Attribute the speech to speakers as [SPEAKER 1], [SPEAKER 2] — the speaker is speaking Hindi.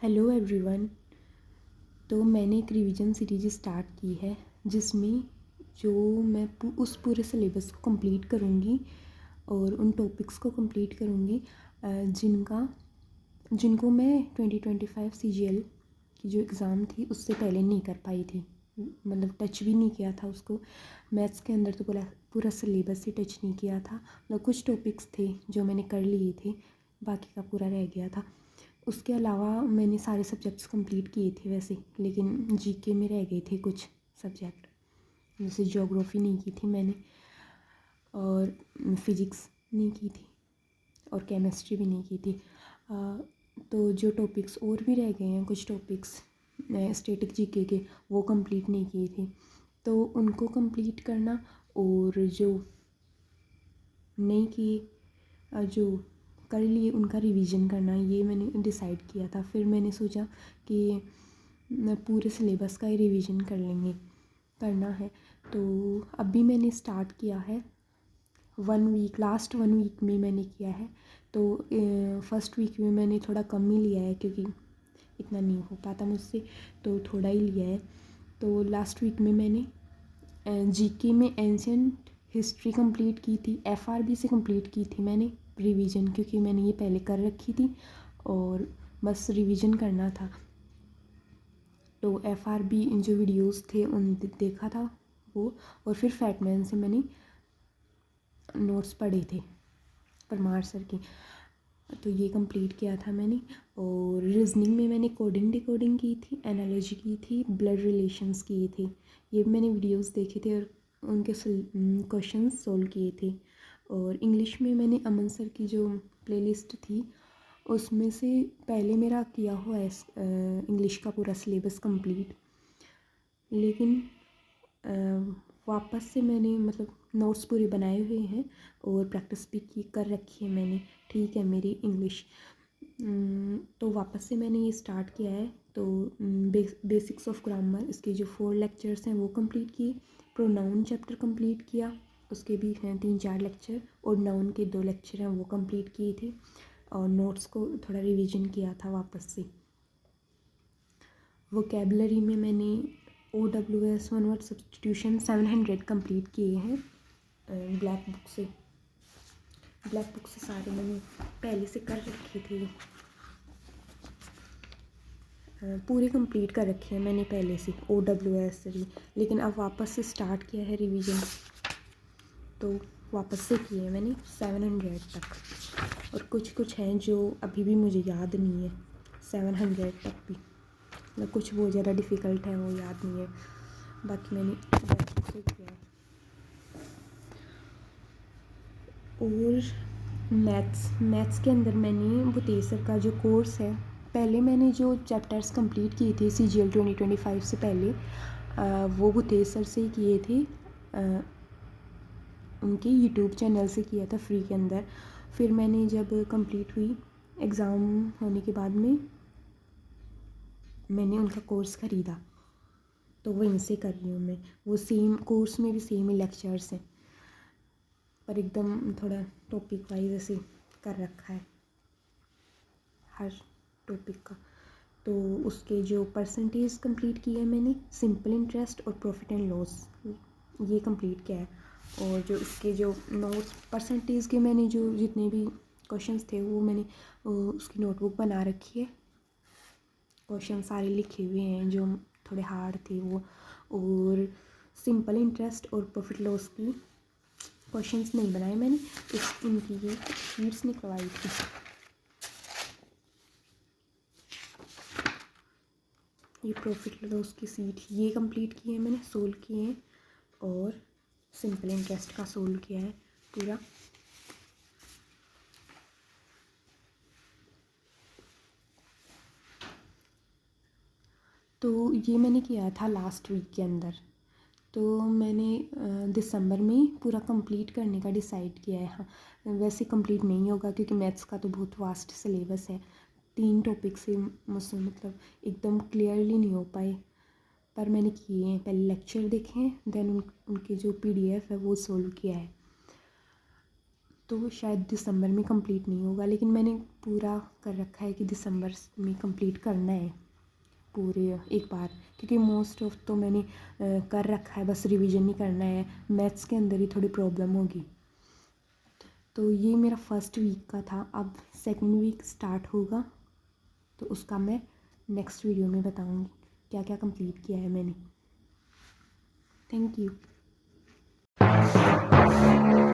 [SPEAKER 1] Hello everyone. तो मैंने एक रिवीजन सीरीज स्टार्ट की है जिसमें जो मैं उस पूरे सिलेबस को कंप्लीट करूँगी और उन टॉपिक्स को कंप्लीट करूँगी जिनको मैं 2025 CGL की जो एग्ज़ाम थी उससे पहले नहीं कर पाई थी, मतलब टच भी नहीं किया था उसको। मैथ्स के अंदर तो पूरा सिलेबस ही टच नहीं किया था, मतलब कुछ टॉपिक्स थे जो मैंने कर लिए थे, बाकी का पूरा रह गया था। उसके अलावा मैंने सारे सब्जेक्ट्स कंप्लीट किए थे वैसे, लेकिन जीके में रह गए थे कुछ सब्जेक्ट, जैसे ज्योग्राफी नहीं की थी मैंने, और फिज़िक्स नहीं की थी, और केमिस्ट्री भी नहीं की थी। तो जो टॉपिक्स और भी रह गए हैं, कुछ टॉपिक्स स्टैटिक जीके के, वो कंप्लीट नहीं किए थे, तो उनको कंप्लीट करना और जो नहीं किए जो कर लिए उनका रिवीजन करना, ये मैंने डिसाइड किया था। फिर मैंने सोचा कि पूरे सिलेबस का ही रिवीजन करना है। तो अभी मैंने स्टार्ट किया है लास्ट 1 वीक में मैंने किया है। तो फर्स्ट वीक में मैंने थोड़ा कम ही लिया है क्योंकि इतना नहीं हो पाता मुझसे, तो थोड़ा ही लिया है। तो लास्ट वीक में मैंने जीके में एंशिएंट हिस्ट्री कंप्लीट की थी, FRB से कंप्लीट की थी मैंने रिवीजन, क्योंकि मैंने ये पहले कर रखी थी और बस रिवीजन करना था। तो FRB जो वीडियोस थे उन देखा था वो, और फिर फैटमैन से मैंने नोट्स पढ़े थे परमार सर के, तो ये कंप्लीट किया था मैंने। और रीजनिंग में मैंने कोडिंग डिकोडिंग की थी, एनालॉजी की थी, ब्लड रिलेशंस किए थे। ये मैंने वीडियोस देखे थे और उनके क्वेश्चंस सोल्व किए थे। और इंग्लिश में मैंने अमन सर की जो प्लेलिस्ट थी उसमें से पहले मेरा किया हुआ है इंग्लिश का पूरा सिलेबस कंप्लीट, लेकिन वापस से मैंने मतलब नोट्स पूरे बनाए हुए हैं और प्रैक्टिस भी कर रखी है मैंने, ठीक है मेरी इंग्लिश। तो वापस से मैंने ये स्टार्ट किया है। तो बेसिक्स ऑफ ग्रामर, इसके जो 4 लेक्चर्स हैं वो कंप्लीट किए, प्रोनाउन चैप्टर कंप्लीट किया, उसके भी हैं 3-4 लेक्चर, और नाउन के 2 लेक्चर हैं वो कंप्लीट किए थे, और नोट्स को थोड़ा रिवीजन किया था वापस से। वोकेबलरी में मैंने OWS 1 वर्ड सब्सटीट्यूशन 700 कंप्लीट किए हैं ब्लैक बुक से सारे मैंने पहले से कर रखे थे, पूरे कंप्लीट कर रखे हैं मैंने पहले से OWS से, लेकिन अब वापस से स्टार्ट किया है रिवीजन, तो वापस से किए हैं मैंने 700 तक। और कुछ हैं जो अभी भी मुझे याद नहीं है 700 तक भी, मतलब कुछ बहुत ज़्यादा डिफ़िकल्ट है वो याद नहीं है, बाकी मैंने से किया है। और मैथ्स के अंदर मैंने भूतेश सर का जो कोर्स है, पहले मैंने जो चैप्टर्स कंप्लीट किए थे CGL 2025 से पहले, वो भूतेश सर से ही किए थे, उनके यूट्यूब चैनल से किया था फ्री के अंदर। फिर मैंने जब कंप्लीट हुई एग्ज़ाम होने के बाद में मैंने उनका कोर्स ख़रीदा, तो वहीं से कर रही हूँ मैं। वो सेम कोर्स में भी सेम ही लेक्चर्स हैं, पर एकदम थोड़ा टॉपिक वाइज ऐसे कर रखा है हर टॉपिक का। तो उसके जो परसेंटेज कंप्लीट किए हैं मैंने, सिंपल इंटरेस्ट और प्रॉफिट एंड लॉस, ये कंप्लीट किया है। और जो इसके जो नोट्स परसेंटेज के मैंने जो जितने भी क्वेश्चंस थे वो मैंने उसकी नोटबुक बना रखी है, क्वेश्चन सारे लिखे हुए हैं जो थोड़े हार्ड थे वो। और सिंपल इंटरेस्ट और प्रॉफिट लॉस की क्वेश्चंस नहीं बनाए मैंने, इनकी ये शीट्स निकलवाई थी। ये प्रॉफिट लॉस की सीट ये कंप्लीट की है मैंने, सोल्व किए हैं, और सिंपल इंटरेस्ट का सोल्व किया है पूरा। तो ये मैंने किया था लास्ट वीक के अंदर। तो मैंने दिसंबर में पूरा कंप्लीट करने का डिसाइड किया है। हाँ, वैसे कंप्लीट नहीं होगा क्योंकि मैथ्स का तो बहुत वास्ट सिलेबस है, 3 टॉपिक से मुझसे मतलब एकदम क्लियरली नहीं हो पाए, पर मैंने किए हैं, पहले लेक्चर देखे हैं, देन उनके जो PDF है वो सोल्व किया है। तो शायद दिसंबर में कंप्लीट नहीं होगा, लेकिन मैंने पूरा कर रखा है कि दिसंबर में कंप्लीट करना है पूरे एक बार, क्योंकि मोस्ट ऑफ तो मैंने कर रखा है, बस रिवीजन नहीं करना है। मैथ्स के अंदर ही थोड़ी प्रॉब्लम होगी। तो ये मेरा फर्स्ट वीक का था। अब सेकंड वीक स्टार्ट होगा तो उसका मैं नेक्स्ट वीडियो में बताऊंगी क्या क्या कंप्लीट किया है मैंने। Thank you.